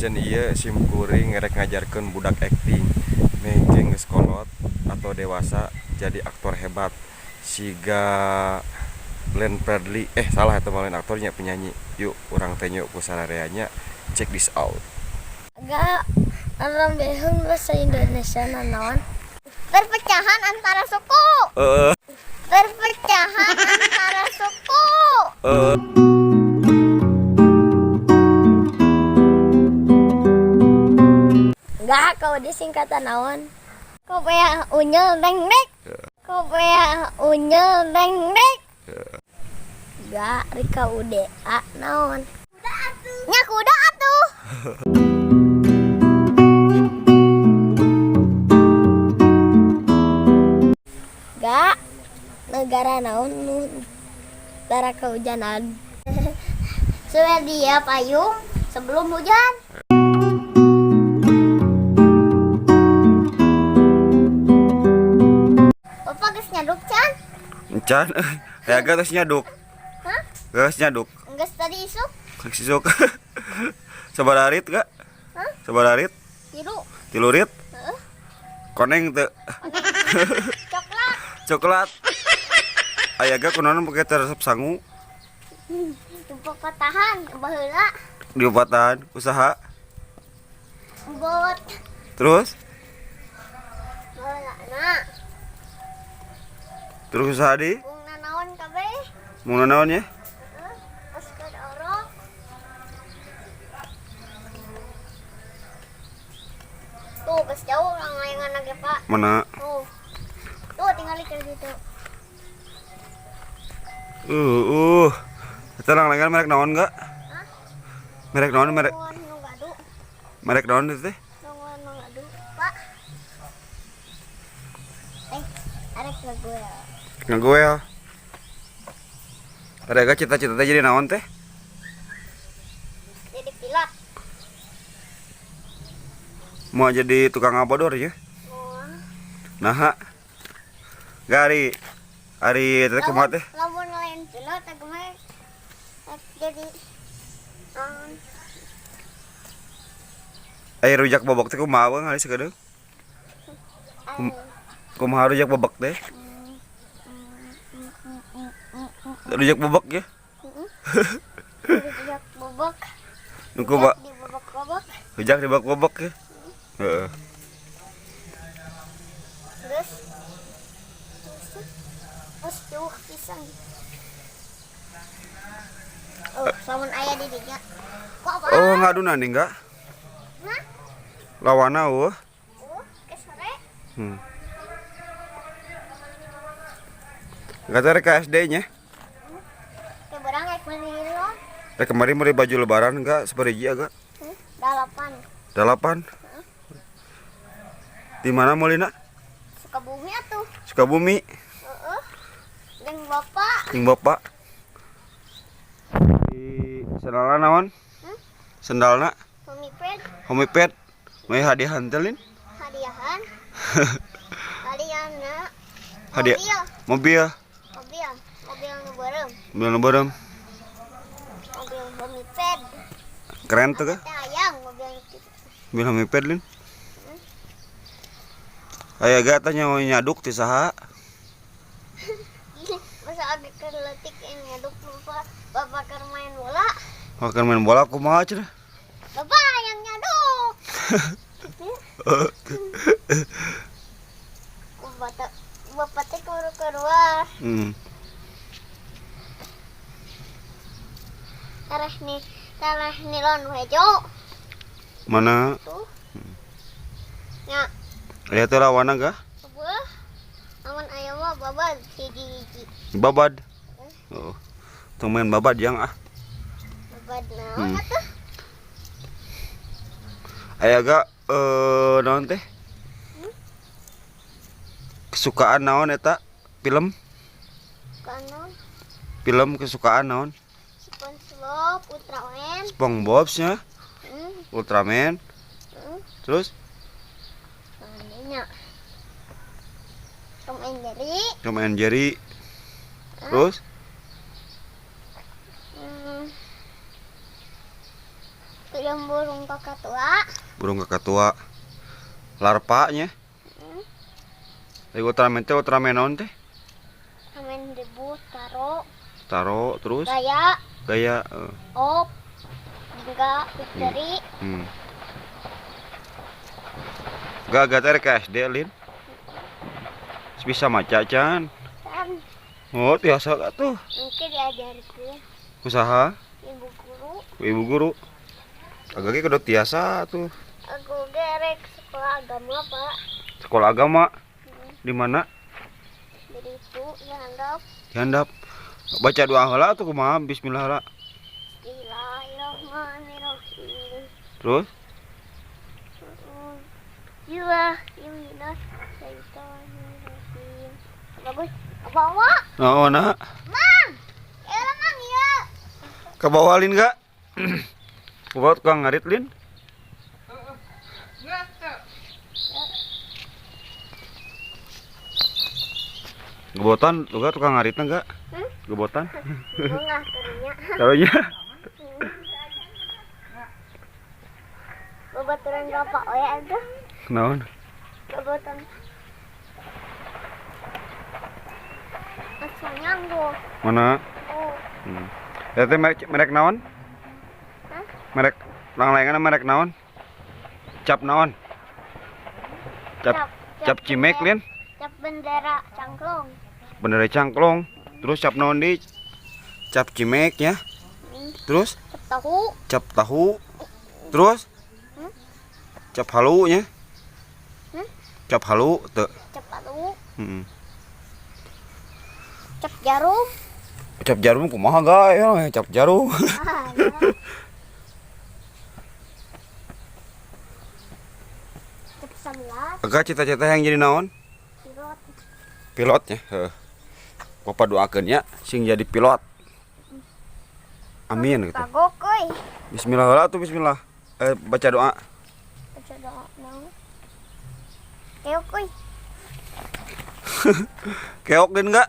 Asian iya sim kuring ngerek ngajarkan budak acting mengke geus kolot atau dewasa jadi aktor hebat siga Glenn Fredly salah itu malah aktornya penyanyi. Yuk orang tanya ku sarareanya check this out. Agak orang beheng bahasa Indonesia naon perpecahan antara suku. Perpecahan antara suku. Enggak, kau disingkatan naon? Kau bea unyel dengdek. Kau bea unyel dengdek. Enggak, Rika UDA naon? Nya kuda atuh. Enggak, negara naon nu tara kehujanan. Swedia payung sebelum hujan. Bapak geus nyaduk can? Encan aya geus nyaduk. Hah? Geus nyaduk. Geus tadi isuk? Isuk. Sabararit gak? Hah? Sabararit? Tilu. Rit? Heeh. Koneng teu. Coklat. Coklat. Aya gak kunaon pake resep sangu? Tumpuk patahan baheula. Diobatan usaha. Bot. Terus? Baheulana. Terus usaha di? Bungna naon kabeh? Mau naon ya? Askar orok. Tuh, geus jauh orang layangan lagi, Pak. Mana? Tuh. Tuh, tinggal di situ. Tenang lengan merek naon enggak? Hah? Merek naon merek? Nunguan nu gadu. Merek naon itu teh? Nunguan nu gadu, Pak. Arek ke gue. Ngagoel. Ada gak cita-cita teh jadi naon teh? Jadi pilot. Mau jadi tukang abodor ya? Nah, gari teh kumaha teh? Lamun lain pilot aku mah jadi Aya rujak bobok teh kumaha we ngali sakedeung? Kumaha rujak bobok teh? Rujak bobok ya? rujak bobok. Nu kumaha? Di bobok-bobok. Rujak di bobok bobok ya? Heeh. Terus jauh pisang. Oh, lamun aya di dinya. Kok apa? Oh, ngaduna nih enggak? Hah? Lawana Oh, ke sore. Enggak teh ka SD-nya. Ke barang ek meuli lo. Teh kemarin beli baju lebaran enggak sabariji agak? 8. 8. Di mana Molina? Sukabumi atuh. Sukabumi. Heeh. Jeung bapak. Jeung bapak. Di sendalna naon? Sendalna Homiped. Meh hadiahan teh lin? Hadiahan. Hadiahna. Hadiah. Mobil. Mobil nu beureum. Mobil nu beureum. Mobil Homiped. Keren tuh kan? Teh hayang mobil itu. Mobil Homiped lin. Aya gak tanya mau nyaduk ti saha? Masa agak keletik ini ngaduk bapak keur main bola. Makan main bola kumaha cenah? Bapak yang nyaduk. Bapak teh keluar. Tareh nilon hejo. Mana? Tuh. Nya, Aya teh lawana gah? beuh. Amun aya mah babad hiji-hiji. Babad. Oh. Tong main babad yang Babad naon atuh? Aya gak naon teh? Kesukaan naon eta? Film? Kanon Film kesukaan naon? SpongeBob, Ultraman. SpongeBob nya, Hmm. Ultraman. Terus Nya. Tom and Jerry. Terus Itu Ngirim burung kakak tua. Burung kakak tua. Larvanya. Hmm. Dari Ultraman teh Ultraman naon teh? Main debut taro. Taro terus Gaya. gaya Op. Enggak. Victory. Gak teh ke SD Lin. Bisa maca can. Kan. Oh, biasa gak tuh. Mungkin diajarkan Usaha ibu guru. ibu guru. Agak ge kudu tiasa tuh. Aku gerek sekolah agama pak. Sekolah agama di mana? Jadi itu dianggap Dihandap. Baca doa heula tuh kumaha bismillah heula. Bismillahirrahmanirrahim. Terus Bismillahirrahmanirrahim. Bagus. Bawa. naonna? Mang. Ya mang ya. Ke bawah Lin gak? Ke bawah tukang ngarit Lin. Gebotan juga tukang ngaritna enggak? Gebotan. Bunga terinya. Taruhnya. Babaturan bapak oya ada. Naon? Babaturan. Masih nyanggo. Mana? Oh. Eta merek naon? Hah? Merek lang-langan merek naon? Cap naon? Cap cimek Lin. Cap bendera cangklong. Bendera cangklong. Terus cap naon di? Cap cimek ya. Terus Cap tahu. cap tahu. Terus cap halunya. Cap halu teu. Cap tahu. Heeh. Cap jarum. Cap jarum kumaha ga ya cap jarum. Ah, ya. Cap samlat. Agak cita-cita yang jadi naon? Pilot. Pilot ya. Heeh. Bapak doakeun ya sing jadi pilot. Amin gitu. Kagok euy. Bismillah heula tuh bismillah. Baca doa. Baca doa naon? Keok euy. Keok Lin enggak?